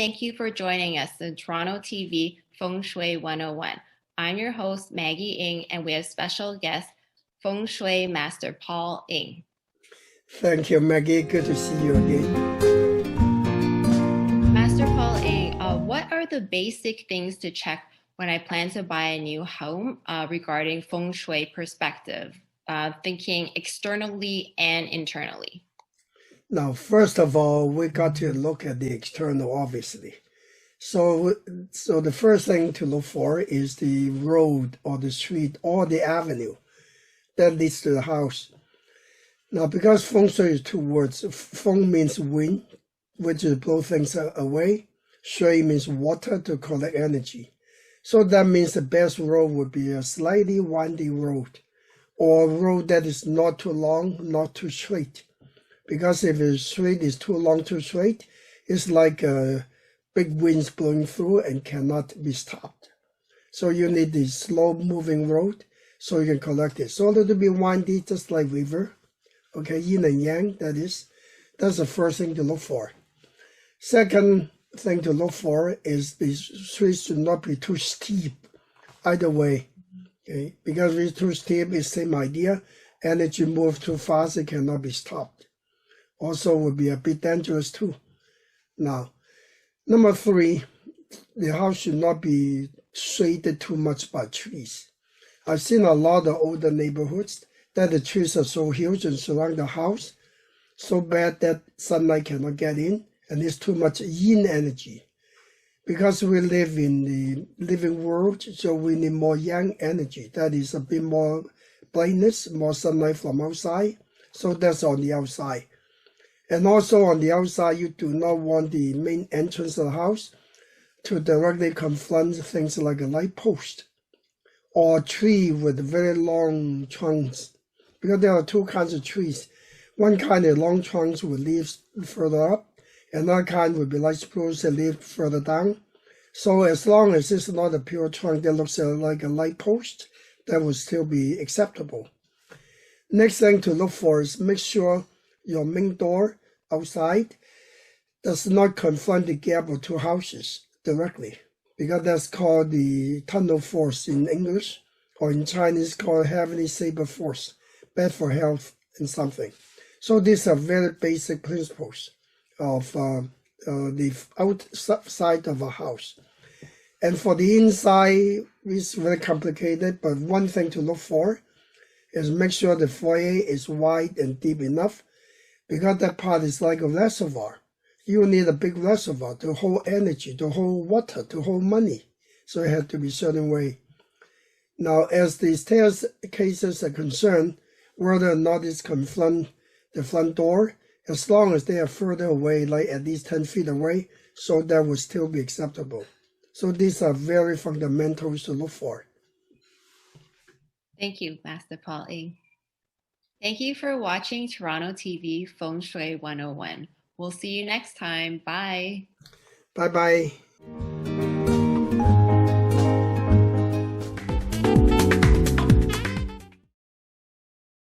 thank you for joining us in Toronto TV Feng Shui 101. I'm your host, Maggie Ng, and we have special guest, Feng Shui Master Paul Ng. Thank you, Maggie. Good to see you again. Master Paul Ng, what are the basic things to check when I plan to buy a new home regarding Feng Shui perspective, thinking externally and internally? Now, first of all, we got to look at the external, obviously. So the first thing to look for is the road or the street or the avenue that leads to the house. Now, because Feng Shui is two words, Feng means wind, which is blow things away. Shui means water to collect energy. So that means the best road would be a slightly windy road or a road that is not too long, not too straight. Because if the straight is too long, too straight, it's like big winds blowing through and cannot be stopped. So you need the slow-moving road so you can collect it. So a little bit windy, just like river. Okay, yin and yang, that is. That's the first thing to look for. Second thing to look for is the streets should not be too steep either way. Okay, because if it's too steep, it's the same idea. Energy moves too fast, it cannot be stopped. Also would be a bit dangerous too. Now, number three, the house should not be shaded too much by trees. I've seen a lot of older neighborhoods that the trees are so huge and surround the house, so bad that sunlight cannot get in, and there's too much yin energy. Because we live in the living world, so we need more yang energy. That is a bit more brightness, more sunlight from outside. So that's on the outside. And also on the outside, you do not want the main entrance of the house to directly confront things like a light post or a tree with very long trunks. Because there are two kinds of trees. One kind of long trunks with leaves further up, another kind would be light spruce and leaves further down. So as long as it's not a pure trunk that looks like a light post, that would still be acceptable. Next thing to look for is make sure your main door outside does not confront the gap of two houses directly, because that's called the tunnel force in English, or in Chinese called heavenly saber force, bad for health and something. So these are very basic principles of the outside of a house. And for the inside, it's very complicated, but one thing to look for is make sure the foyer is wide and deep enough, because that part is like a reservoir. You need a big reservoir to hold energy, to hold water, to hold money. So it has to be a certain way. Now, as the staircases are concerned, whether or not it's confront the front door, as long as they are further away, like at least 10 feet away, so that will still be acceptable. So these are very fundamentals to look for. Thank you, Master Paul Ng. Thank you for watching Toronto TV Feng Shui 101. We'll see you next time. Bye. Bye-bye.